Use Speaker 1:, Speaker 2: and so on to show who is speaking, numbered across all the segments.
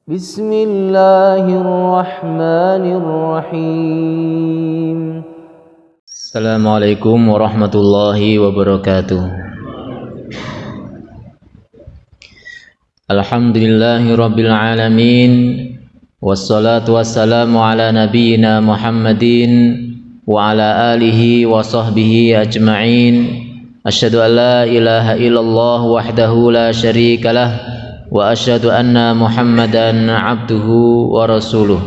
Speaker 1: Bismillahirrahmanirrahim. Assalamualaikum warahmatullahi wabarakatuh. Alhamdulillahi rabbil alamin. Wassalatu wassalamu ala nabiyyina Muhammadin wa ala alihi wa sahbihi ajma'in. Asyhadu an la ilaha illallah wahdahu la syarikalah wa asyhadu anna Muhammadan abduhu wa rasuluh.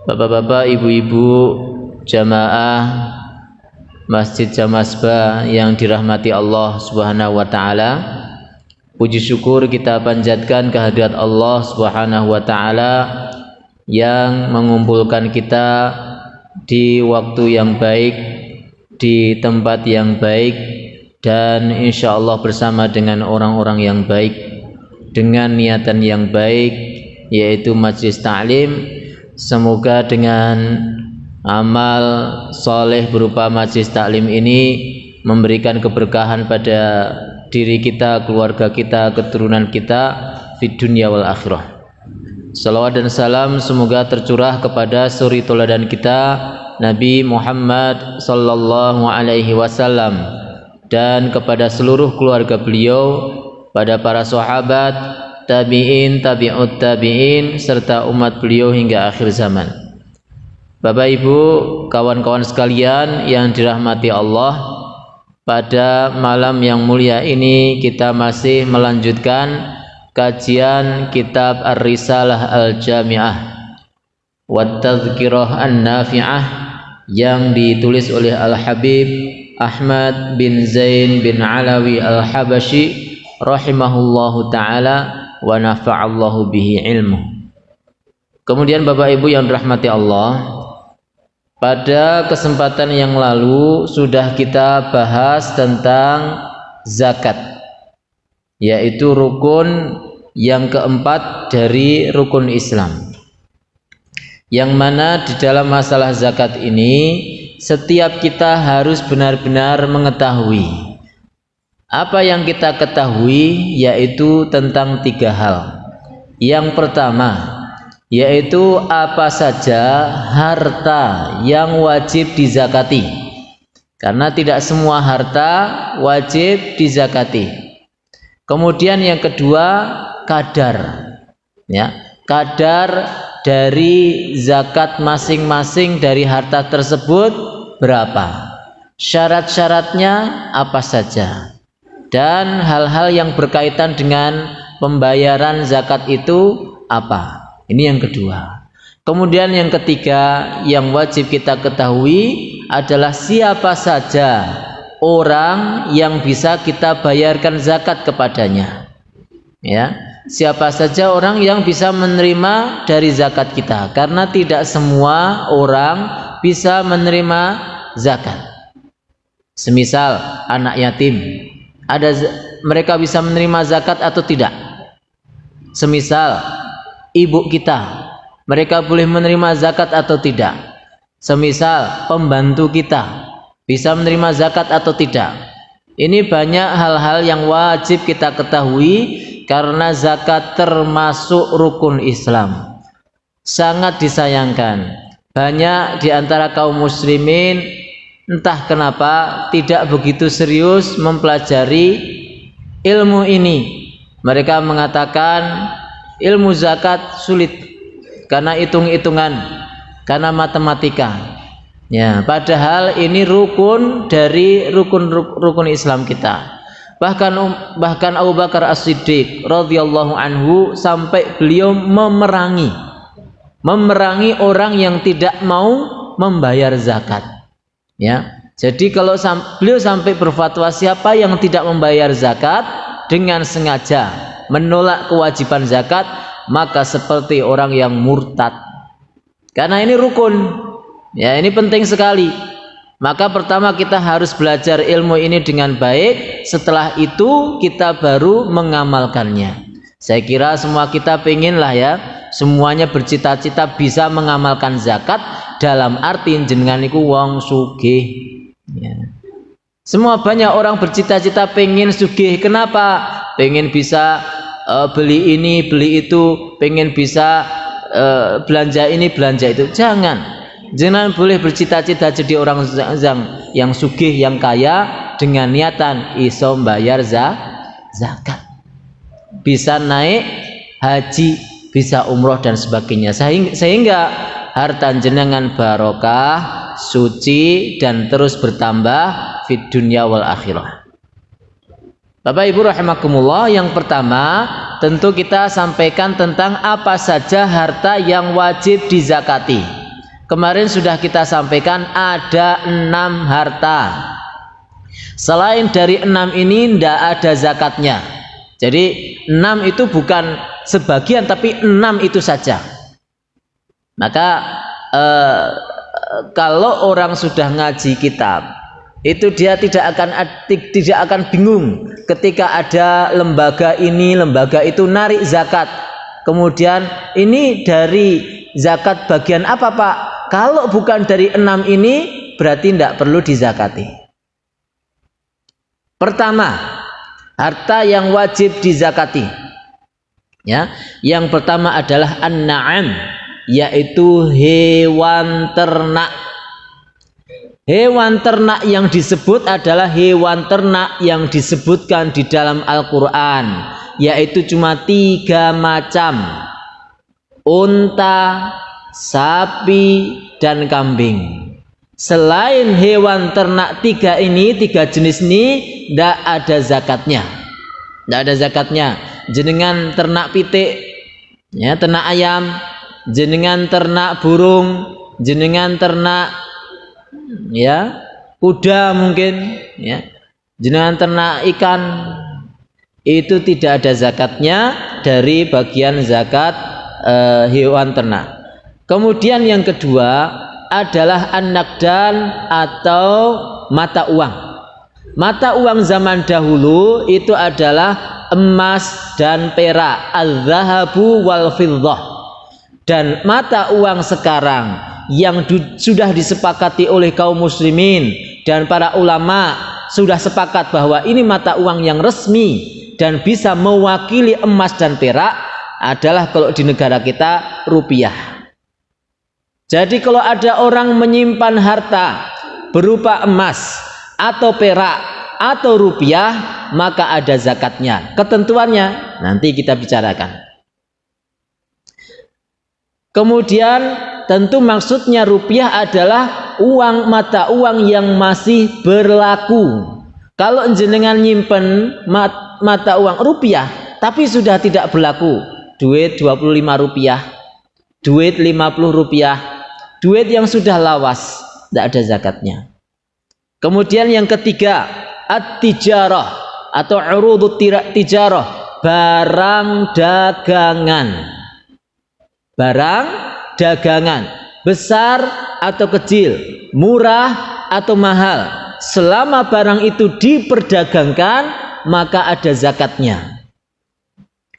Speaker 1: Bapak-bapak, ibu-ibu, jamaah Masjid Jamasbah yang dirahmati Allah Subhanahu wa taala, puji syukur kita panjatkan kehadirat Allah Subhanahu wa taala yang mengumpulkan kita di waktu yang baik, di tempat yang baik, dan insyaallah bersama dengan orang-orang yang baik, dengan niatan yang baik, yaitu majelis ta'lim. Semoga dengan amal soleh berupa majelis ta'lim ini memberikan keberkahan pada diri kita, keluarga kita, keturunan kita di dunia wal akhirah. Salawat dan salam semoga tercurah kepada suri teladan kita Nabi Muhammad sallallahu alaihi wasallam dan kepada seluruh keluarga beliau, pada para sahabat, tabi'in, tabi'ut tabi'in, serta umat beliau hingga akhir zaman. Bapak Ibu, kawan-kawan sekalian yang dirahmati Allah, pada malam yang mulia ini kita masih melanjutkan kajian kitab Ar-Risalah Al-Jami'ah wa Tadhkirah An-Nafi'ah yang ditulis oleh Al-Habib Ahmad bin Zain bin Alawi Al-Habashi rahimahullahu ta'ala wa nafa'allahu bihi ilmu. Kemudian Bapak Ibu yang dirahmati Allah, pada kesempatan yang lalu sudah kita bahas tentang zakat, yaitu rukun yang keempat dari rukun Islam, yang mana di dalam masalah zakat ini setiap kita harus benar-benar mengetahui. Apa yang kita ketahui yaitu tentang tiga hal. Yang pertama yaitu apa saja harta yang wajib dizakati, karena tidak semua harta wajib dizakati. Kemudian yang kedua, kadar, ya, kadar dari zakat masing-masing dari harta tersebut berapa, syarat-syaratnya apa saja, dan hal-hal yang berkaitan dengan pembayaran zakat itu apa. Ini yang kedua. Kemudian yang ketiga yang wajib kita ketahui adalah siapa saja orang yang bisa kita bayarkan zakat kepadanya, ya, siapa saja orang yang bisa menerima dari zakat kita, karena tidak semua orang bisa menerima zakat. Semisal anak yatim, mereka bisa menerima zakat atau tidak? Semisal ibu kita, mereka boleh menerima zakat atau tidak? Semisal pembantu kita, bisa menerima zakat atau tidak? Ini banyak hal-hal yang wajib kita ketahui, karena zakat termasuk rukun Islam. Sangat disayangkan, banyak di antara kaum muslimin entah kenapa tidak begitu serius mempelajari ilmu ini. Mereka mengatakan ilmu zakat sulit karena hitung-hitungan, karena matematika. Ya, padahal ini rukun dari rukun Islam kita. Bahkan Abu Bakar As-Siddiq radhiyallahu anhu sampai beliau memerangi orang yang tidak mau membayar zakat. Ya, jadi kalau beliau sampai berfatwa siapa yang tidak membayar zakat dengan sengaja menolak kewajiban zakat, maka seperti orang yang murtad. Karena ini rukun. Ya, ini penting sekali. Maka pertama kita harus belajar ilmu ini dengan baik, setelah itu kita baru mengamalkannya. Saya kira semua kita pengenlah ya, semuanya bercita-cita bisa mengamalkan zakat, dalam arti jenengan niku wong sugih. Ya. Semua banyak orang bercita-cita pengen sugih. Kenapa? Pengen bisa beli ini beli itu, pengen bisa belanja ini belanja itu. Jangan boleh bercita-cita jadi orang yang sugih, yang kaya dengan niatan iso bayar zakat, bisa naik haji, bisa umroh dan sebagainya, sehingga harta jenengan barokah, suci dan terus bertambah fid dunya wal akhirah. Bapak Ibu rahimakumullah, yang pertama tentu kita sampaikan tentang apa saja harta yang wajib dizakati. Kemarin sudah kita sampaikan ada 6 harta. Selain dari 6 ini tidak ada zakatnya. Jadi 6 itu bukan sebagian, tapi 6 itu saja. Maka kalau orang sudah ngaji kitab, itu dia tidak akan bingung ketika ada lembaga ini, lembaga itu narik zakat. Kemudian ini dari zakat bagian apa Pak? Kalau bukan dari 6 ini berarti tidak perlu dizakati. Pertama, harta yang wajib dizakati. Ya, yang pertama adalah an-na'am, yaitu hewan ternak. Hewan ternak yang disebut adalah hewan ternak yang disebutkan di dalam Al-Quran, yaitu cuma 3 macam: unta, sapi, dan kambing. Selain hewan ternak 3 jenis ini tidak ada zakatnya. Tidak ada zakatnya. Jenengan ternak pitik, ya, ternak ayam, jenengan ternak burung, jenengan ternak ya kuda mungkin, ya, jenengan ternak ikan, itu tidak ada zakatnya dari bagian zakat hewan ternak. Kemudian yang kedua adalah an-naqdan atau mata uang. Mata uang zaman dahulu itu adalah emas dan perak, al-zahabu wal fiddah. Dan mata uang sekarang yang sudah disepakati oleh kaum muslimin dan para ulama sudah sepakat bahwa ini mata uang yang resmi dan bisa mewakili emas dan perak adalah kalau di negara kita rupiah. Jadi kalau ada orang menyimpan harta berupa emas atau perak atau rupiah, maka ada zakatnya. Ketentuannya nanti kita bicarakan. Kemudian tentu maksudnya rupiah adalah uang, mata uang yang masih berlaku. Kalau jenengan nyimpen mata uang rupiah tapi sudah tidak berlaku, duit 25 rupiah, duit 50 rupiah, duit yang sudah lawas, tidak ada zakatnya. Kemudian yang ketiga, at-tijarah atau urudut tijarah, barang dagangan. Barang dagangan, besar atau kecil, murah atau mahal, selama barang itu diperdagangkan maka ada zakatnya.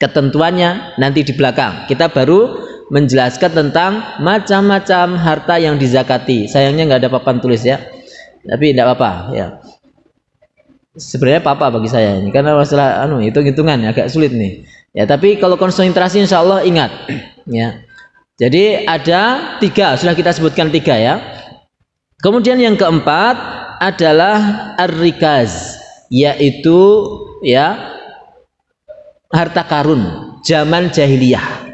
Speaker 1: Ketentuannya nanti di belakang. Kita baru menjelaskan tentang macam-macam harta yang dizakati. Sayangnya nggak ada papan tulis ya, tapi tidak apa-apa ya. Sebenarnya apa bagi saya ini karena masalah hitung-hitungan agak sulit nih ya, tapi kalau konsentrasi insya Allah ingat ya. Jadi ada 3, sudah kita sebutkan 3 ya. Kemudian yang keempat adalah ar-rikaz, yaitu ya harta karun zaman jahiliyah.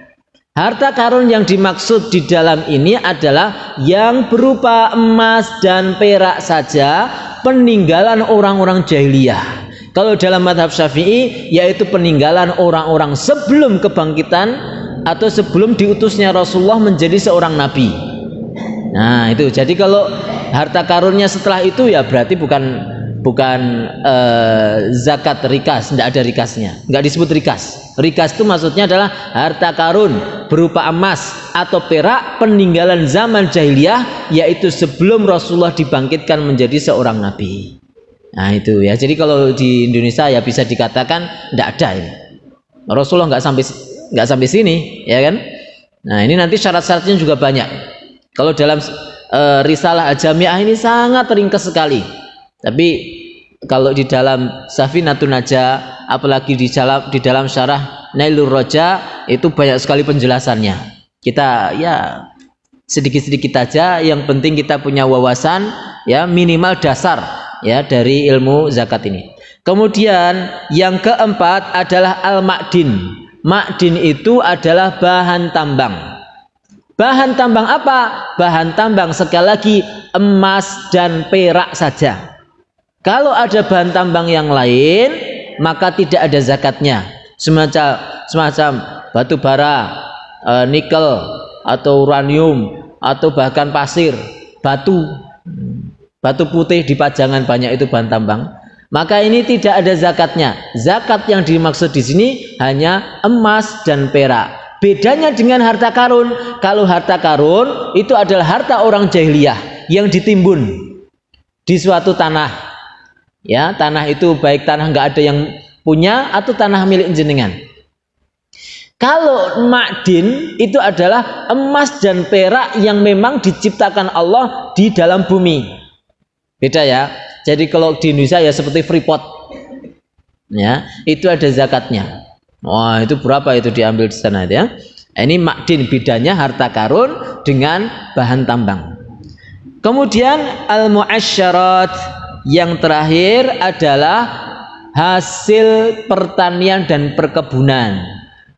Speaker 1: Harta karun yang dimaksud di dalam ini adalah yang berupa emas dan perak saja, peninggalan orang-orang jahiliyah. Kalau dalam mazhab Syafi'i yaitu peninggalan orang-orang sebelum kebangkitan atau sebelum diutusnya Rasulullah menjadi seorang nabi. Nah, itu. Jadi kalau harta karunnya setelah itu ya berarti bukan zakat rikas, tidak ada rikasnya. Enggak disebut rikas. Rikas itu maksudnya adalah harta karun berupa emas atau perak peninggalan zaman jahiliyah, yaitu sebelum Rasulullah dibangkitkan menjadi seorang nabi. Nah, itu ya. Jadi kalau di Indonesia ya bisa dikatakan tidak ada ini. Rasulullah nggak sampai sini, ya kan? Nah, ini nanti syarat-syaratnya juga banyak. Kalau dalam Risalah Al-Jami'ah ini sangat ringkas sekali. Tapi kalau di dalam Safinatun Najah, apalagi di dalam syarah Nailur Roja itu banyak sekali penjelasannya. Kita ya sedikit-sedikit aja, yang penting kita punya wawasan ya minimal dasar ya dari ilmu zakat ini. Kemudian yang keempat adalah al-ma'din. Ma'din itu adalah bahan tambang. Bahan tambang apa? Bahan tambang sekali lagi emas dan perak saja. Kalau ada bahan tambang yang lain maka tidak ada zakatnya. Semacam batu bara, nikel atau uranium atau bahkan pasir, batu putih di Pajangan banyak itu bahan tambang. Maka ini tidak ada zakatnya. Zakat yang dimaksud di sini hanya emas dan perak. Bedanya dengan harta karun. Kalau harta karun itu adalah harta orang jahiliyah yang ditimbun di suatu tanah. Ya, tanah itu baik tanah nggak ada yang punya atau tanah milik jenengan. Kalau ma'din itu adalah emas dan perak yang memang diciptakan Allah di dalam bumi. Beda ya. Jadi kalau di Indonesia ya seperti Freeport. Ya, itu ada zakatnya. Wah, itu berapa itu diambil di sana ya? Ini ma'din, bedanya harta karun dengan bahan tambang. Kemudian al-mu'asyarat yang terakhir adalah hasil pertanian dan perkebunan.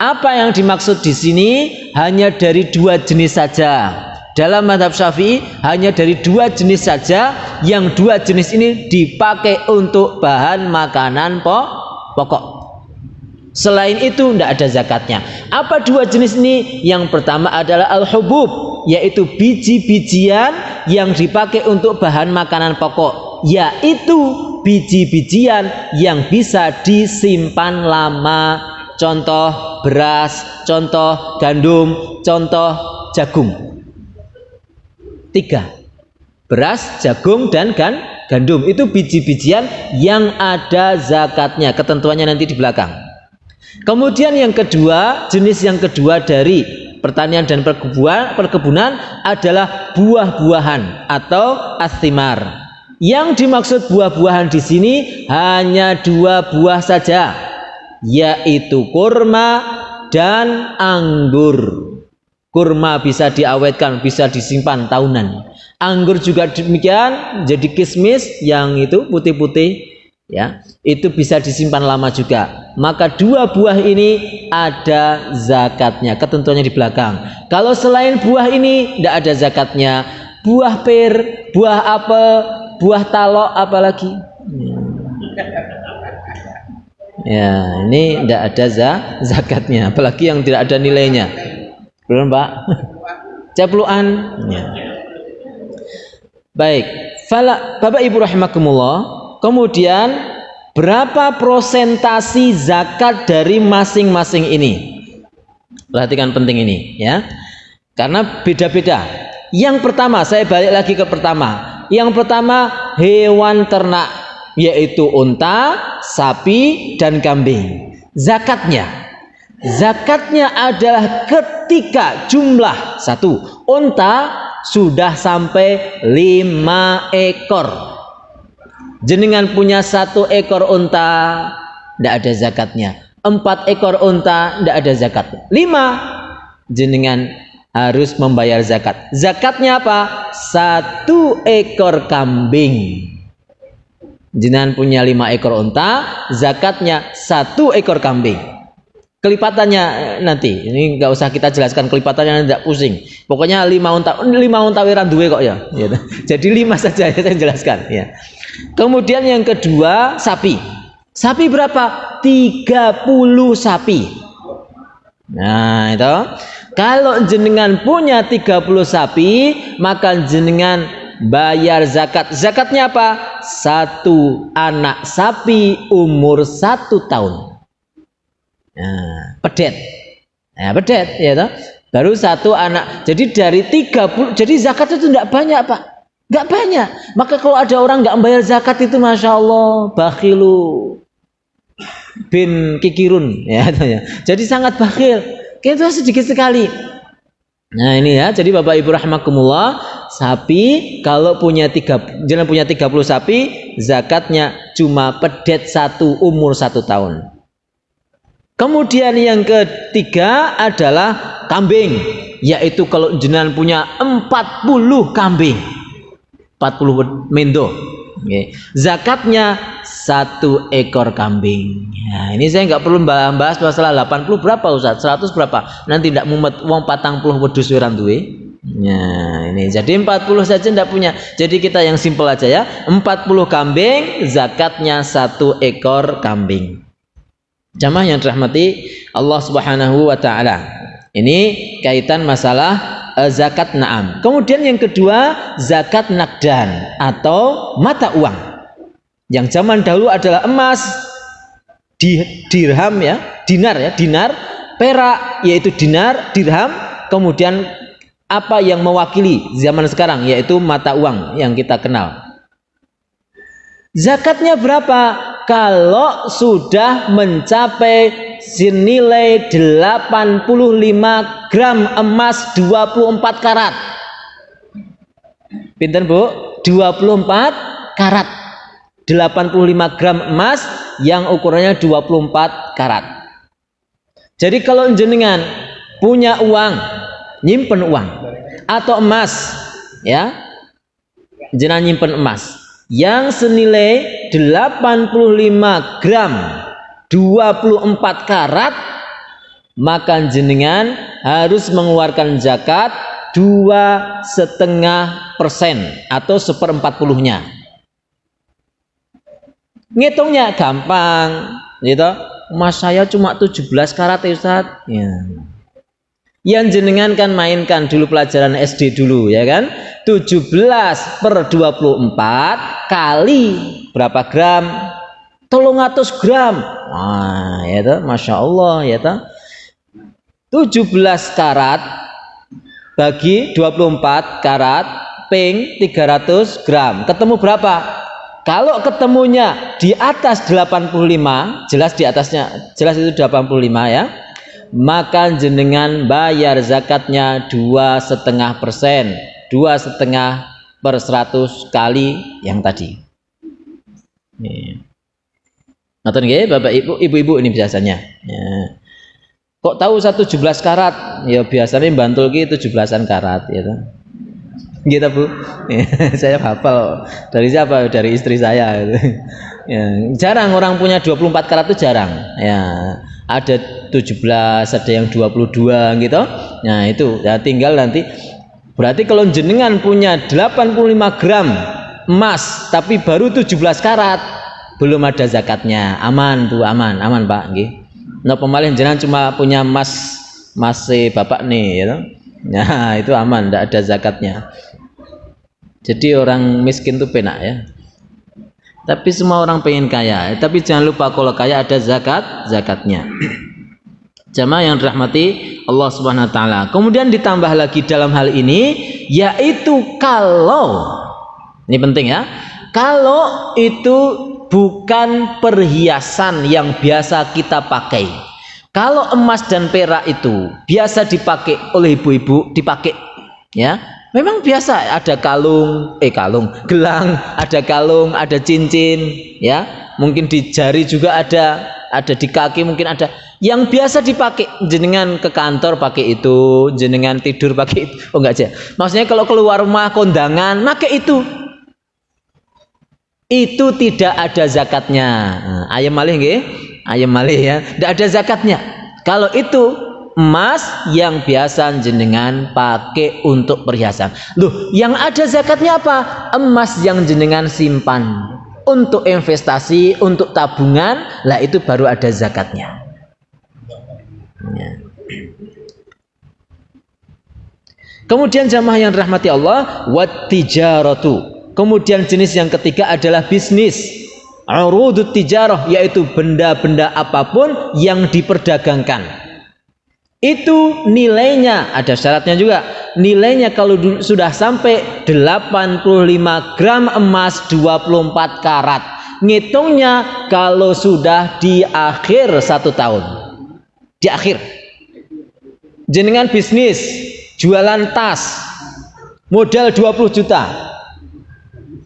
Speaker 1: Apa yang dimaksud di sini? Hanya dari dua jenis saja. Dalam mazhab Syafi'i hanya dari dua jenis saja, yang dua jenis ini dipakai untuk bahan makanan pokok. Selain itu tidak ada zakatnya. Apa dua jenis ini? Yang pertama adalah al-hubub, yaitu biji-bijian yang dipakai untuk bahan makanan pokok, yaitu biji-bijian yang bisa disimpan lama. Contoh beras, contoh gandum, contoh jagung. 3. Beras, jagung, dan gandum. Itu biji-bijian yang ada zakatnya. Ketentuannya nanti di belakang. Kemudian yang kedua, jenis yang kedua dari pertanian dan perkebunan adalah buah-buahan atau astimar. Yang dimaksud buah-buahan di sini hanya dua buah saja, yaitu kurma dan anggur. Kurma bisa diawetkan, bisa disimpan tahunan. Anggur juga demikian, jadi kismis yang itu putih-putih ya, itu bisa disimpan lama juga. Maka dua buah ini ada zakatnya, ketentuannya di belakang. Kalau selain buah ini tidak ada zakatnya. Buah pir, buah apel, buah talok, apalagi ya ini tidak ada zakatnya, apalagi yang tidak ada nilainya. Belum Pak? Cepluan ya. Baik, Bapak Ibu rahimakumullah. Kemudian berapa prosentasi zakat dari masing-masing ini? Perhatikan penting ini ya. Karena beda-beda. Yang pertama, saya balik lagi ke pertama. Yang pertama hewan ternak, yaitu unta, sapi, dan kambing. Zakatnya adalah ketika jumlah satu unta sudah sampai 5 ekor. Jenengan punya 1 ekor unta, tidak ada zakatnya. 4 ekor unta, tidak ada zakat. 5, jenengan harus membayar zakat. Zakatnya apa? 1 ekor kambing. Jenengan punya 5 ekor unta, zakatnya 1 ekor kambing. Kelipatannya nanti, ini nggak usah kita jelaskan kelipatannya, tidak pusing. Pokoknya 5 unta wiran duwe kok ya. Jadi 5 saja saya jelaskan ya. Kemudian yang kedua sapi. Sapi berapa? 30 sapi. Nah itu, kalau jenengan punya 30 sapi, maka jenengan bayar zakat. Zakatnya apa? 1 anak sapi umur 1 tahun. Nah, pedet ya toh. Baru 1 anak. Jadi dari 30, jadi zakat itu tidak banyak Pak, nggak banyak. Maka kalau ada orang nggak bayar zakat itu masya Allah bakhilu bin kikirun ya. Jadi sangat bakhil, itu sedikit sekali. Nah ini ya, jadi Bapak Ibu rahimakumullah, sapi kalau jangan punya 30 sapi, zakatnya cuma pedet 1 umur 1 tahun. Kemudian yang ketiga adalah kambing, yaitu kalau jenengan punya 40 kambing, 40 mendo, okay, zakatnya 1 ekor kambing. Nah, ini saya nggak perlu bahas masalah 80 berapa Ustaz, 100 berapa, nanti tidak mumet wong 40 wedhus wiran duwe. Nah, ini jadi 40 saja tidak punya. Jadi kita yang simpel aja ya, 40 kambing, zakatnya 1 ekor kambing. Jamaah yang dirahmati Allah Subhanahu wa taala. Ini kaitan masalah zakat na'am. Kemudian yang kedua, zakat nakdan atau mata uang. Yang zaman dahulu adalah emas, dirham ya, dinar, perak yaitu dinar, dirham, kemudian apa yang mewakili zaman sekarang yaitu mata uang yang kita kenal. Zakatnya berapa? Kalau sudah mencapai senilai 85 gram emas 24 karat. Pinten Bu? 24 karat. 85 gram emas yang ukurannya 24 karat. Jadi kalau jenengan punya uang, nyimpen uang atau emas ya, jenengan nyimpen emas yang senilai 85 gram 24 karat, maka jenengan harus mengeluarkan zakat 2,5% atau 1/40-nya. Ngitungnya gampang gitu. Emas saya cuma 17 karat ya Ustaz ya. Yang jenengan kan mainkan dulu pelajaran SD dulu ya kan, 17/24 kali berapa gram? 300 gram. Nah, ya toh, Masya Allah ya toh. 17 karat bagi 24 karat ping 300 gram. Ketemu berapa? Kalau ketemunya di atas 85, jelas di atasnya, jelas itu 85 ya, maka jenengan bayar zakatnya 2,5%, 2,5/100 kali yang tadi. Nonton nggih Bapak Ibu, ibu-ibu ini biasanya. Ya. Kok tahu 17 karat? Ya biasanya Bantul ki 17-an karat gitu. Gitu Bu. Ya, saya hafal dari siapa? Dari istri saya gitu. Ya, jarang orang punya 24 karat itu jarang. Ya, ada 17, ada yang 22 gitu. Nah, itu ya tinggal nanti. Berarti kalau jenengan punya 85 gram emas tapi baru 17 karat, belum ada zakatnya. Aman Bu, aman Pak nggih. Napa malih jenengan cuma punya emas bapak nih gitu. Nah, itu aman, tidak ada zakatnya. Jadi orang miskin itu penak ya. Tapi semua orang pengen kaya. Tapi jangan lupa kalau kaya ada zakatnya. Jamaah yang dirahmati Allah Subhanahu wa taala. Kemudian ditambah lagi dalam hal ini yaitu kalau, ini penting ya, kalau itu bukan perhiasan yang biasa kita pakai. Kalau emas dan perak itu biasa dipakai oleh ibu-ibu, dipakai ya. Memang biasa ada gelang, ada kalung, ada cincin ya. Mungkin di jari juga ada di kaki mungkin ada. Yang biasa dipakai, jenengan ke kantor pakai itu, jenengan tidur pakai itu. Oh enggak aja. Maksudnya kalau keluar rumah kondangan pakai itu. Itu tidak ada zakatnya. Nah, ayam malih nggih? Ayam malih ya. Tidak ada zakatnya. Kalau itu emas yang biasa jenengan pakai untuk perhiasan. Loh, yang ada zakatnya apa? Emas yang jenengan simpan untuk investasi, untuk tabungan, lah itu baru ada zakatnya. Ya. Kemudian jamaah yang dirahmati Allah, wat tijaratu. Kemudian jenis yang ketiga adalah bisnis. Urudut tijarah, yaitu benda-benda apapun yang diperdagangkan. Itu nilainya ada syaratnya juga. Nilainya kalau sudah sampai 85 gram emas 24 karat, ngitungnya kalau sudah di akhir 1 tahun. Di akhir jenengan bisnis jualan tas modal 20 juta,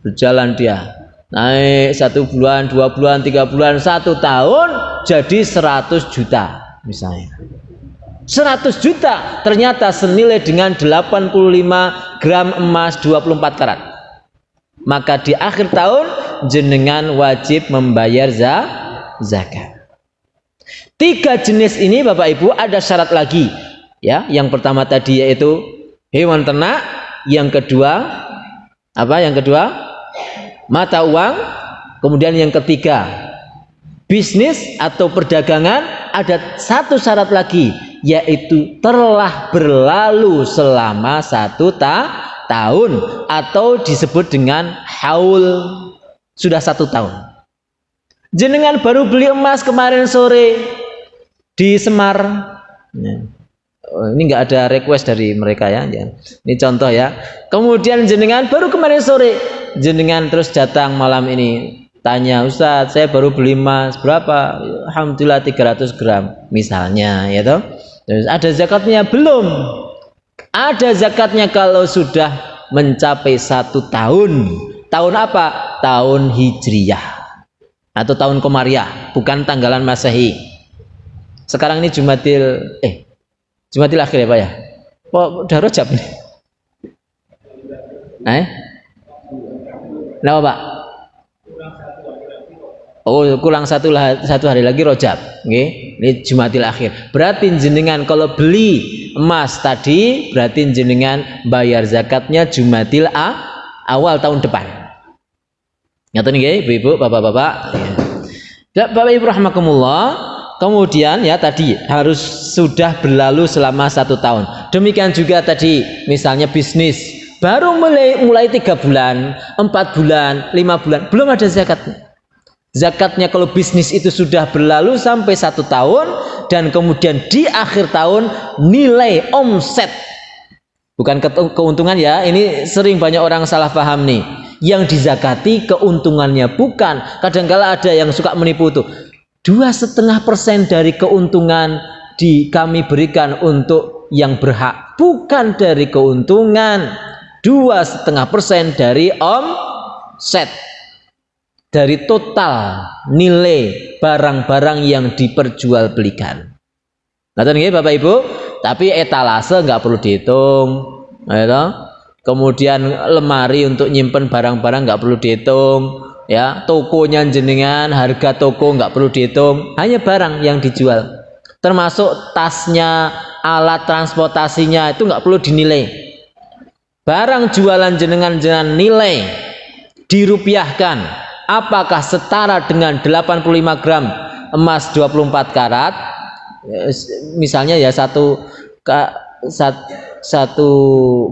Speaker 1: berjalan dia naik 1 bulan, 2 bulan, 3 bulan, 1 tahun jadi 100 juta. misalnya. 100 juta ternyata senilai dengan 85 gram emas 24 karat. Maka di akhir tahun jenengan wajib membayar zakat. 3 jenis ini Bapak Ibu ada syarat lagi. Ya, yang pertama tadi yaitu hewan ternak, yang kedua apa? Yang kedua mata uang, kemudian yang ketiga bisnis atau perdagangan. Ada satu syarat lagi, yaitu telah berlalu selama 1 tahun atau disebut dengan haul, sudah 1 tahun. Jenengan baru beli emas kemarin sore di Semar. Ini nggak ada request dari mereka ya. Ini contoh ya. Kemudian jenengan baru kemarin sore, jenengan terus datang malam ini. Tanya, Ustadz, saya baru beli emas berapa? Alhamdulillah 300 gram misalnya, ya toh. Terus ada zakatnya belum? Ada zakatnya kalau sudah mencapai 1 tahun. Tahun apa? Tahun Hijriyah atau tahun Komariah, bukan tanggalan Masehi. Sekarang ini Jumadil akhir ya Pak ya? Kok udah Rajab nih? Kenapa Pak? Oh, kurang satu hari lagi Rajab. Okay. Ini Jumadil akhir. Berarti jenengan kalau beli emas tadi, berarti jenengan bayar zakatnya Jumadil awal tahun depan. Ngerti nggih, Ibu-ibu, Bapak-bapak? Ya. Bapak Ibu rahimakumullah. Kemudian ya tadi harus sudah berlalu selama 1 tahun. Demikian juga tadi misalnya bisnis baru mulai 3 bulan, 4 bulan, 5 bulan belum ada zakatnya. Zakatnya kalau bisnis itu sudah berlalu sampai 1 tahun dan kemudian di akhir tahun nilai omset, bukan keuntungan ya, ini sering banyak orang salah paham nih. Yang dizakati keuntungannya, bukan. Kadang-kala ada yang suka menipu tuh. 2,5% dari keuntungan kami berikan untuk yang berhak, bukan dari keuntungan. 2,5% dari omset, dari total nilai barang-barang yang diperjualbelikan. Nah, nggih Bapak Ibu, tapi etalase nggak perlu dihitung, ya. Kemudian lemari untuk nyimpen barang-barang nggak perlu dihitung, ya. Tokonya jenengan, harga toko nggak perlu dihitung, hanya barang yang dijual. Termasuk tasnya, alat transportasinya itu nggak perlu dinilai. Barang jualan jenengan nilai dirupiahkan, apakah setara dengan 85 gram emas 24 karat? Misalnya ya satu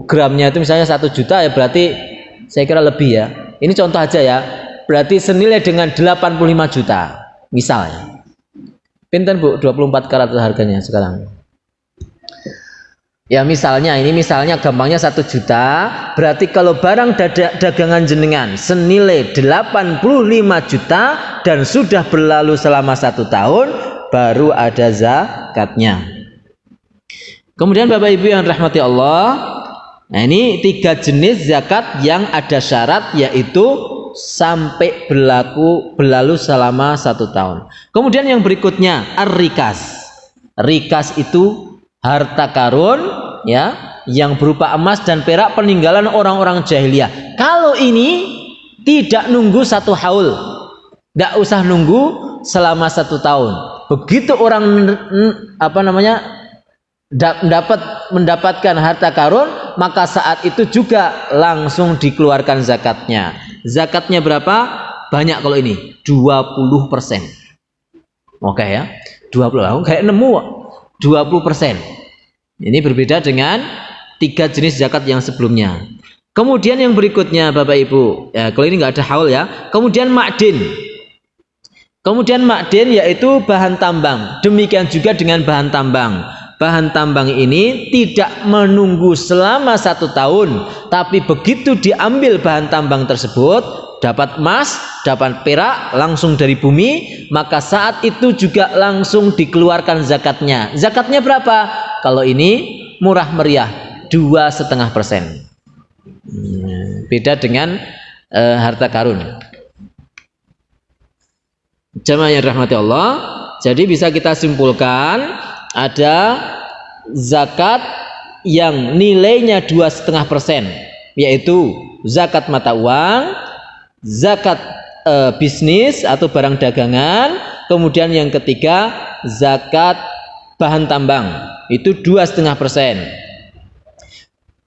Speaker 1: gramnya itu misalnya 1 juta ya, berarti saya kira lebih ya. Ini contoh aja ya. Berarti senilai dengan 85 juta misalnya. Pinten Bu 24 karat harganya sekarang? Ya misalnya gampangnya 1 juta, berarti kalau barang dagangan jenengan senilai 85 juta dan sudah berlalu selama 1 tahun, baru ada zakatnya. Kemudian Bapak Ibu yang rahmati Allah, nah ini 3 jenis zakat yang ada syarat, yaitu sampai berlalu selama 1 tahun. Kemudian yang berikutnya ar-rikas. Rikas itu harta karun ya, yang berupa emas dan perak peninggalan orang-orang jahiliyah. Kalau ini tidak nunggu 1 haul, tidak usah nunggu selama 1 tahun. Begitu orang mendapatkan harta karun, maka saat itu juga langsung dikeluarkan zakatnya. Zakatnya berapa? Banyak kalau ini 20%. Oke ya, 20. Kayak nemu 20%. Ini berbeda dengan 3 jenis zakat yang sebelumnya. Kemudian yang berikutnya Bapak Ibu, ya kalau ini nggak ada haul ya. Kemudian ma'din. Kemudian ma'din yaitu bahan tambang. Demikian juga dengan bahan tambang. Bahan tambang ini tidak menunggu selama 1 tahun, tapi begitu diambil bahan tambang tersebut, dapat emas, dapat perak langsung dari bumi, maka saat itu juga langsung dikeluarkan zakatnya. Zakatnya berapa? Kalau ini murah meriah, 2,5%. Beda dengan harta karun. Jamaah yang rahmati Allah, Jadi bisa kita simpulkan ada zakat yang nilainya 2,5%, yaitu zakat mata uang, zakat bisnis atau barang dagangan, kemudian yang ketiga zakat bahan tambang, itu 2,5%.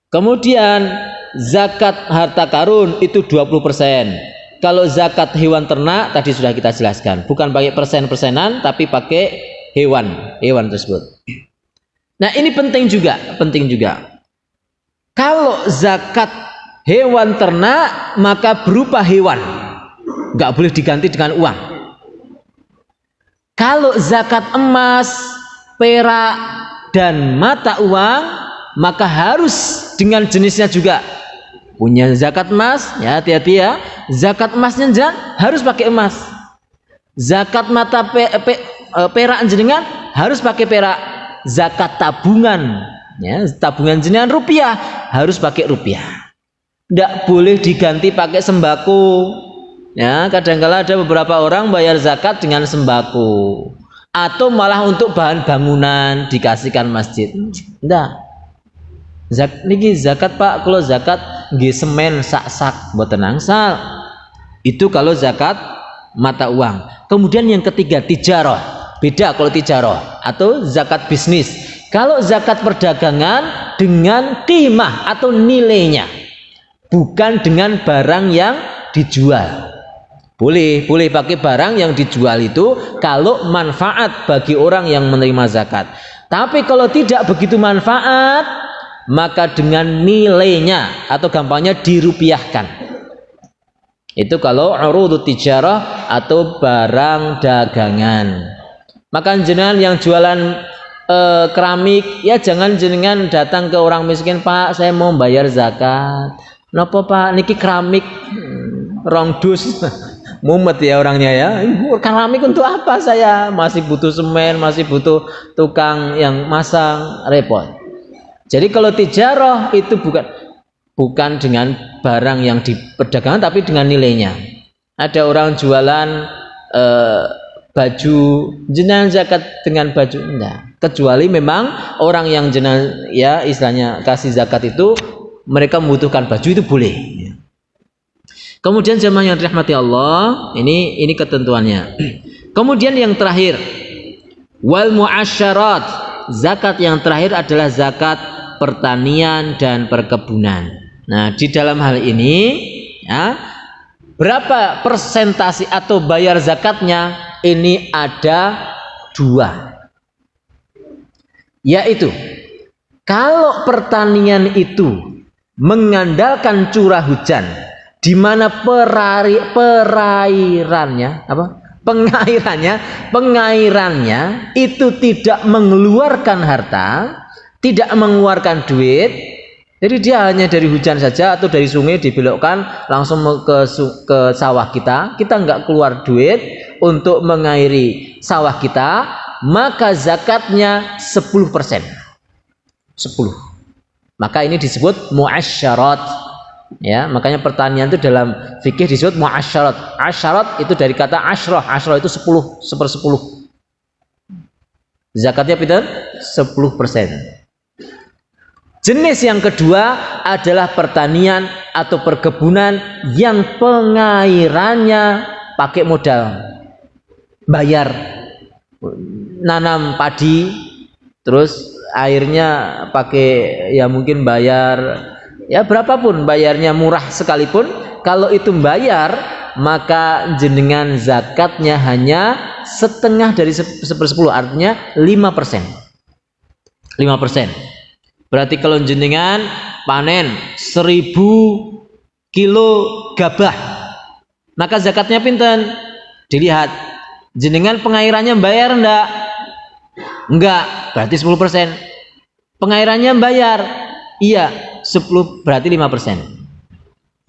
Speaker 1: Kemudian zakat harta karun itu 20%. Kalau zakat hewan ternak tadi sudah kita jelaskan, bukan pakai persen-persenan tapi pakai hewan tersebut. Nah, ini penting juga. Kalau zakat hewan ternak maka berupa hewan, nggak boleh diganti dengan uang. Kalau zakat emas, perak dan mata uang maka harus dengan jenisnya juga. Punya zakat emas, ya hati-hati ya. Zakat emasnya harus pakai emas. Zakat mata perak jenengan harus pakai perak. Zakat tabungan, ya tabungan jenengan rupiah harus pakai rupiah. Tidak boleh diganti pakai sembako. Ya, kadang-kala ada beberapa orang bayar zakat dengan sembako atau malah untuk bahan bangunan dikasihkan masjid. Tidak. Niki zakat Pak, kalau zakat nggih semen sak mboten angsal. Itu kalau zakat mata uang. Kemudian yang ketiga tijarah. Beda kalau tijarah atau zakat bisnis. Kalau zakat perdagangan dengan qimah atau nilainya, bukan dengan barang yang dijual. Boleh pakai barang yang dijual itu kalau manfaat bagi orang yang menerima zakat. Tapi kalau tidak begitu manfaat, maka dengan nilainya atau gampangnya dirupiahkan. Itu kalau urudut tijarah atau barang dagangan. Maka jenengan yang jualan keramik, ya jangan jenengan datang ke orang miskin, Pak saya mau bayar zakat. Napa Pak, niki keramik rong dus. Mumet ya orangnya ya. Keramik untuk apa saya? Masih butuh semen, masih butuh tukang yang masang, repot. Jadi kalau tijarah itu bukan dengan barang yang diperdagangkan tapi dengan nilainya. Ada orang jualan baju, jenengan zakat dengan baju enggak. Kecuali memang orang yang jenengan ya istilahnya kasih zakat itu mereka membutuhkan baju, itu boleh. Kemudian jemaah yang dirahmati Allah, ini ketentuannya. Kemudian yang terakhir, wal muasyarat, zakat yang terakhir adalah zakat pertanian dan perkebunan. Nah, di dalam hal ini ya, berapa persentase atau bayar zakatnya? Ini ada 2. Yaitu kalau pertanian itu mengandalkan curah hujan, di mana pengairannya itu tidak mengeluarkan harta, tidak mengeluarkan duit, jadi dia hanya dari hujan saja atau dari sungai dibelokkan langsung ke sawah kita nggak keluar duit untuk mengairi sawah kita, maka zakatnya 10%. 10. Maka ini disebut muasyarat. Ya, makanya pertanian itu dalam fikih disebut muasyarat. Asyarat itu dari kata asyrah. Asyrah itu 10, 1/10. Zakatnya pinten? 10%. Jenis yang kedua adalah pertanian atau perkebunan yang pengairannya pakai modal. Bayar, nanam padi, terus airnya pakai ya mungkin bayar ya berapapun, bayarnya murah sekalipun, kalau itu bayar maka jenengan zakatnya hanya setengah dari 1/10, artinya 5%. 5%. Berarti kalau jenengan panen 1000 kilo gabah, maka zakatnya pinten? Dilihat, jenengan pengairannya bayar enggak, berarti 10%. Pengairannya bayar, iya, 10 berarti 5%.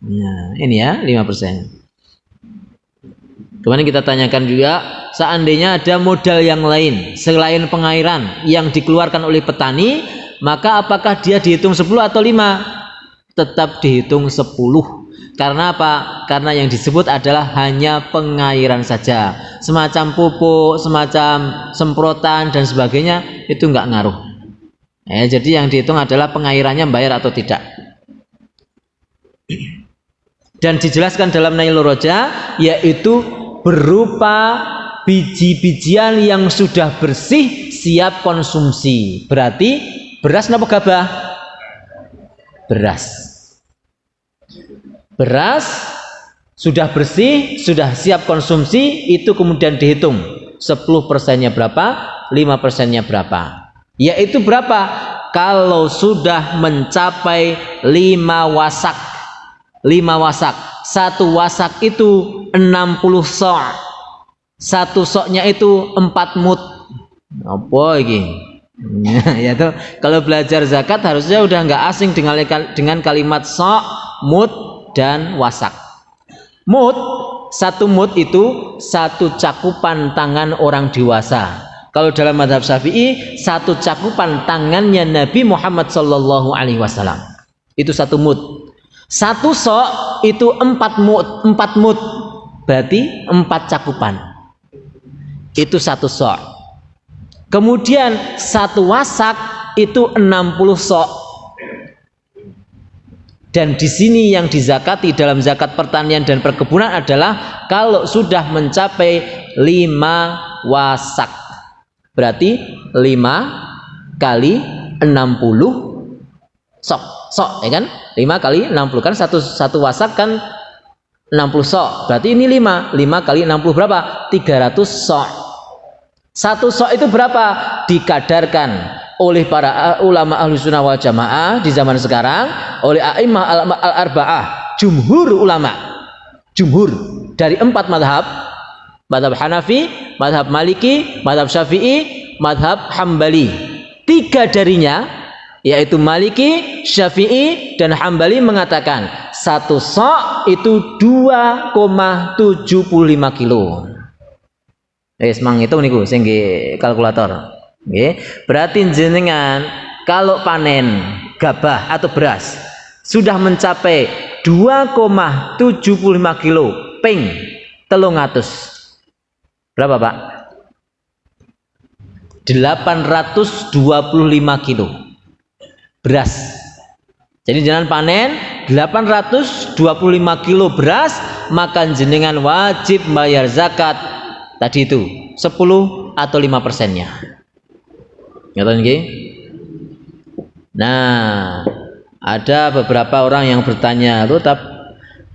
Speaker 1: Nah, ini ya 5%. Kemarin kita tanyakan juga, seandainya ada modal yang lain selain pengairan yang dikeluarkan oleh petani, maka apakah dia dihitung 10 atau 5? Tetap dihitung 10. Karena apa? Karena yang disebut adalah hanya pengairan saja, semacam pupuk, semacam semprotan dan sebagainya, itu enggak ngaruh. Jadi yang dihitung adalah pengairannya bayar atau tidak. Dan dijelaskan dalam Nailur Roja, yaitu berupa biji-bijian yang sudah bersih siap konsumsi. Berarti beras apa gabah? Beras. Beras sudah bersih, sudah siap konsumsi, itu kemudian dihitung 10%-nya berapa, 5%-nya berapa. Yaitu berapa? Kalau sudah mencapai 5 wasak. 5 wasak. 1 wasak itu 60 sok. 1 soknya itu 4 mud. Apa ini? Ya tuh, kalau belajar zakat harusnya udah nggak asing dengan kalimat sok, mud, dan wasak. Mud, 1 mud itu 1 cakupan tangan orang dewasa. Kalau dalam mazhab Syafi'i, 1 cakupan tangannya Nabi Muhammad SAW. Itu 1 mud. 1 sok itu 4 mud. Berarti 4 cakupan. Itu 1 sok. Kemudian 1 wasak itu 60 sok. Dan di sini yang dizakati dalam zakat pertanian dan perkebunan adalah kalau sudah mencapai 5 wasak. Berarti 5 kali 60 sok, ya kan? 5 kali 60 kan satu wasak kan 60 sok. Berarti ini 5 kali 60 berapa? 300 sok. 1 sok itu berapa? Dikadarkan oleh para ulama ahlu sunnah wal jamaah di zaman sekarang, oleh a'imah al-arba'ah, jumhur ulama, jumhur dari 4 madhab, madhab Hanafi, madhab Maliki, madhab Syafi'i, madhab Hambali. 3 darinya, yaitu Maliki, Syafi'i, dan Hambali mengatakan 1 sok itu 2,75 kilo. Semang itu niku sing kalkulator. Berarti jenengan kalau panen gabah atau beras sudah mencapai 2,75 kilo ping 300. Berapa, Pak? 825 kilo beras. Jadi jenengan panen 825 kilo beras, maka jenengan wajib bayar zakat tadi itu 10 atau 5%-nya. Ngerti nggih? Nah, ada beberapa orang yang bertanya, tuh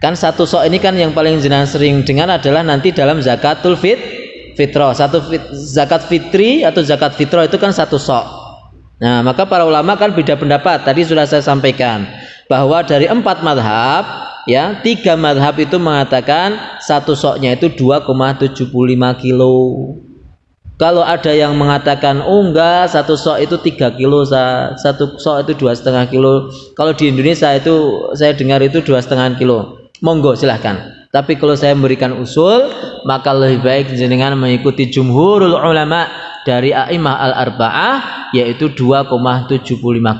Speaker 1: kan 1 sok ini kan yang paling jenengan sering dengar adalah nanti dalam zakatul fitrah. Zakat fitri atau zakat fitrah itu kan 1 sok. Nah, maka para ulama kan beda pendapat. Tadi sudah saya sampaikan bahwa dari 4 madhab, ya 3 madhab itu mengatakan 1 soknya itu 2,75 kilo. Kalau ada yang mengatakan oh enggak, 1 sok itu 3 kilo, 1 sok itu 2,5 kilo. Kalau di Indonesia itu saya dengar itu 2,5 kilo. Monggo silahkan. Tapi kalau saya memberikan usul, maka lebih baik jenengan mengikuti jumhurul ulama dari a'imah al-arba'ah, yaitu 2,75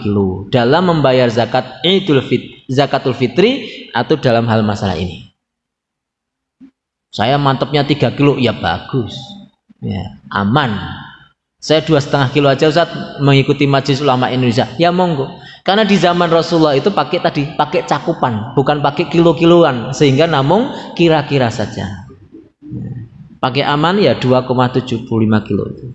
Speaker 1: kilo dalam membayar zakatul fitri atau dalam hal masalah ini. Saya mantapnya 3 kilo, ya bagus, ya aman. Saya 2,5 kilo aja Ustaz mengikuti Majelis Ulama Indonesia, ya monggo. Karena di zaman Rasulullah itu pakai cakupan, bukan pakai kilo-kiloan, sehingga namun kira-kira saja. Pakai aman ya 2,75 kilo itu.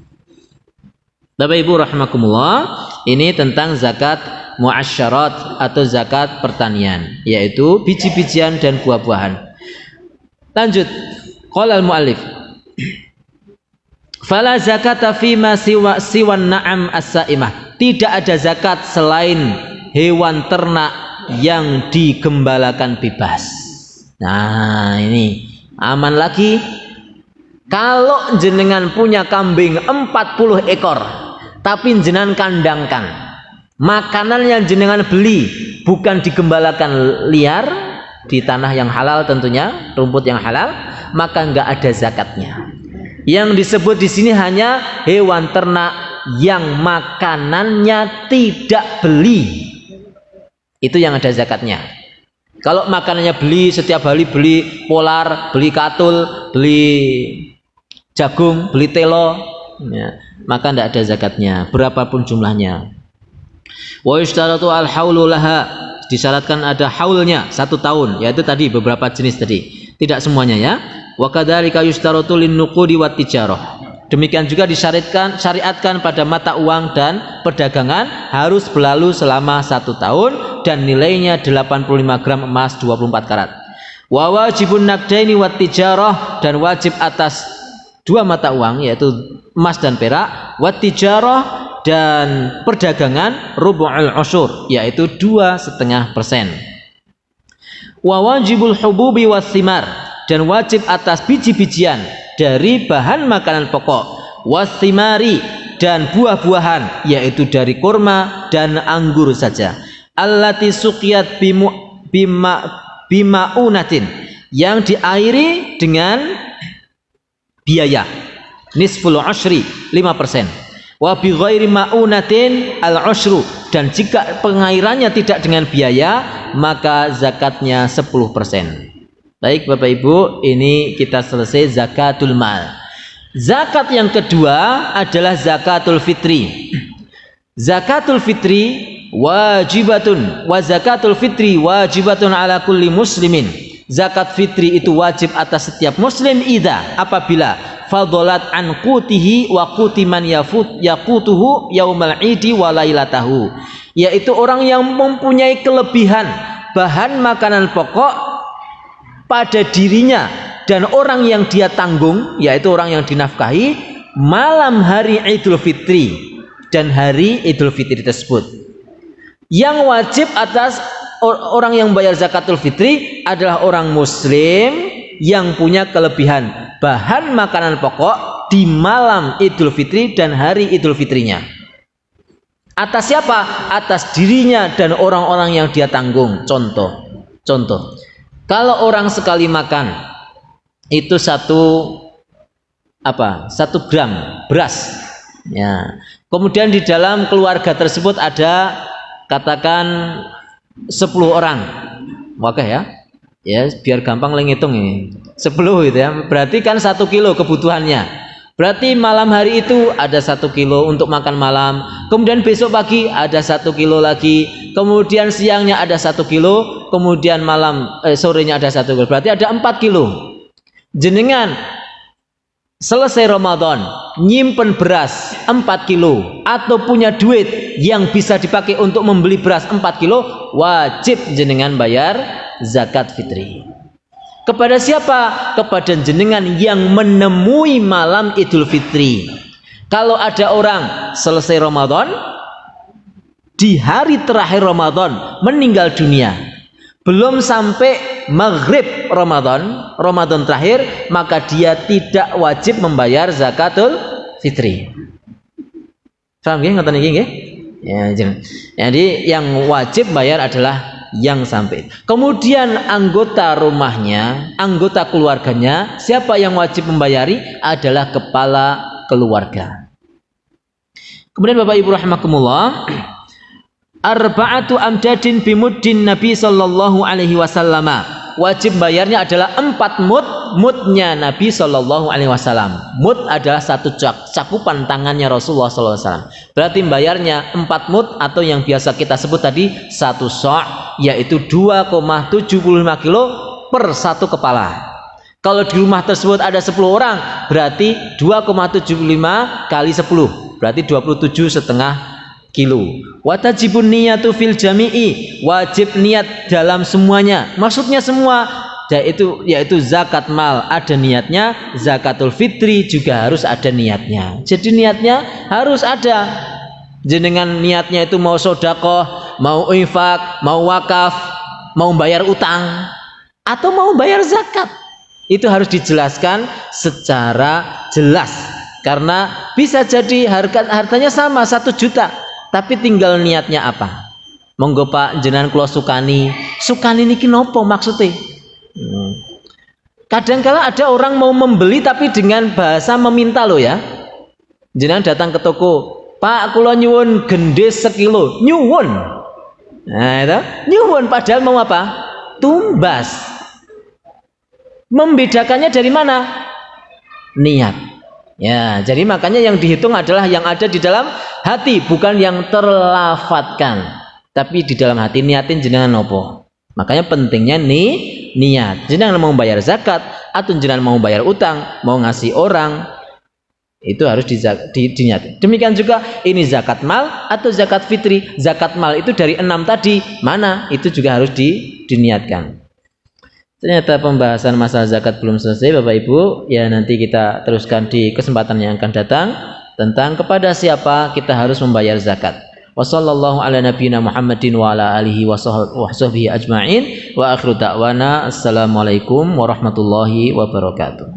Speaker 1: Bapak Ibu rahimakumullah, ini tentang zakat muasyarat atau zakat pertanian, yaitu biji-bijian dan buah-buahan. Lanjut, qala al-muallif, fala zakata fima siwan na'am as-sa'imah. Tidak ada zakat selain hewan ternak yang digembalakan bebas. Nah, ini aman lagi. Kalau jenengan punya kambing 40 ekor, tapi jenengan kandangkan, makanan yang jenengan beli bukan digembalakan liar di tanah yang halal, tentunya rumput yang halal, maka enggak ada zakatnya. Yang disebut di sini hanya hewan ternak yang makanannya tidak beli, itu yang ada zakatnya. Kalau makanannya beli setiap hari, beli polar, beli katul, beli jagung, beli telo, ya, maka tidak ada zakatnya berapapun jumlahnya. Wa yushtaratu al-haulu laha, disyaratkan ada haulnya 1 tahun, yaitu tadi beberapa jenis tadi, tidak semuanya ya. Wa kadzalika yushtaratu lin-nuqudi wat tijarah. Demikian juga syariatkan pada mata uang dan perdagangan harus berlalu selama 1 tahun dan nilainya 85 gram emas 24 karat. Wa wajibun naqdaini wat tijarah, dan wajib atas 2 mata uang yaitu emas dan perak, wat tijarah dan perdagangan rubu'ul usyur yaitu 2,5%. Wa wajibul hububi was thimar, dan wajib atas biji-bijian dari bahan makanan pokok, wasimari, dan buah-buahan yaitu dari kurma dan anggur saja, allati suqiyat bimaunatin, yang diairi dengan biaya, nisful usyri 5%, wa bi ghairi maunatin al usyru, dan jika pengairannya tidak dengan biaya maka zakatnya 10%. Baik Bapak Ibu, ini kita selesai zakatul mal. Zakat yang kedua adalah zakatul fitri. Zakatul fitri wajibatun, wa zakatul fitri wajibatun ala kulli muslimin. Zakat fitri itu wajib atas setiap muslim idza, apabila fadhalat an qutihi wa quti man yaqutuhu yaumal idi wa lailatahu, yaitu orang yang mempunyai kelebihan bahan makanan pokok pada dirinya dan orang yang dia tanggung, yaitu orang yang dinafkahi malam hari Idul Fitri dan hari Idul Fitri tersebut. Yang wajib atas orang yang bayar zakatul fitri adalah orang muslim yang punya kelebihan bahan makanan pokok di malam Idul Fitri dan hari Idul Fitrinya. Atas siapa? Atas dirinya dan orang-orang yang dia tanggung. Contoh, kalau orang sekali makan itu 1 gram beras, ya. Kemudian di dalam keluarga tersebut ada katakan 10 orang, oke ya, biar gampang ngitung ini, 10 gitu ya. Berarti kan 1 kilo kebutuhannya. Berarti malam hari itu ada 1 kilo untuk makan malam. Kemudian besok pagi ada 1 kilo lagi. Kemudian siangnya ada 1 kilo. Kemudian sorenya ada 1 kilo. Berarti ada 4 kilo. Jenengan selesai Ramadan nyimpen beras 4 kilo atau punya duit yang bisa dipakai untuk membeli beras 4 kilo, wajib jenengan bayar zakat fitri. Kepada siapa? Kepada jenengan yang menemui malam Idul Fitri. Kalau ada orang selesai Ramadan, di hari terakhir Ramadan meninggal dunia, belum sampai maghrib Ramadan terakhir, maka dia tidak wajib membayar zakatul fitri. Paham nggih ngoten iki nggih? Ya, jadi yang wajib bayar adalah yang sampai. Kemudian anggota rumahnya, anggota keluarganya, siapa yang wajib membayari? Adalah kepala keluarga. Kemudian Bapak Ibu rahimakumullah, arba'atu amdadin bimuddin Nabi sallallahu alaihi wasallam. Wajib bayarnya adalah 4 mudnya Nabi sallallahu alaihi wasallam. Mud adalah 1 cakupan tangannya Rasulullah sallallahu alaihi wasallam. Berarti bayarnya 4 mud atau yang biasa kita sebut tadi 1 sa', yaitu 2,75 kilo per 1 kepala. Kalau di rumah tersebut ada 10 orang, berarti 2,75 kali 10, berarti 27,5 kilo. Watajibun niyatu fil jami'i, wajib niat dalam semuanya. Maksudnya semua, yaitu zakat mal ada niatnya, zakatul fitri juga harus ada niatnya. Jadi niatnya harus ada. Jenengan niatnya itu mau sedekah, mau infak, mau wakaf, mau bayar utang, atau mau bayar zakat. Itu harus dijelaskan secara jelas. Karena bisa jadi hartanya sama 1 juta, tapi tinggal niatnya apa. Monggo Pak jenengan kula sukani niki nopo maksudnya. Kadang-kala ada orang mau membeli tapi dengan bahasa meminta loh ya. Jenengan datang ke toko, Pak kula nyuwun gendis 1 kilo, nyuwun. Nah itu nyuwun, padahal mau apa? tumbas. Membedakannya dari mana? Niat. Ya, jadi makanya yang dihitung adalah yang ada di dalam hati, bukan yang terlafatkan, tapi di dalam hati. Niatin jenengan nopo. Makanya pentingnya niat. Jenengan mau bayar zakat atau jenengan mau bayar utang, mau ngasih orang, itu harus diniat. Demikian juga ini zakat mal atau zakat fitri. Zakat mal itu dari 6 tadi mana? Itu juga harus diniatkan. Ternyata pembahasan masalah zakat belum selesai Bapak Ibu. Ya nanti kita teruskan di kesempatan yang akan datang tentang kepada siapa kita harus membayar zakat. Wassallallahu ala nabiyyina Muhammadin wa ala alihi wa sahbihi ajma'in wa akhiru da'wana assalamualaikum warahmatullahi wabarakatuh.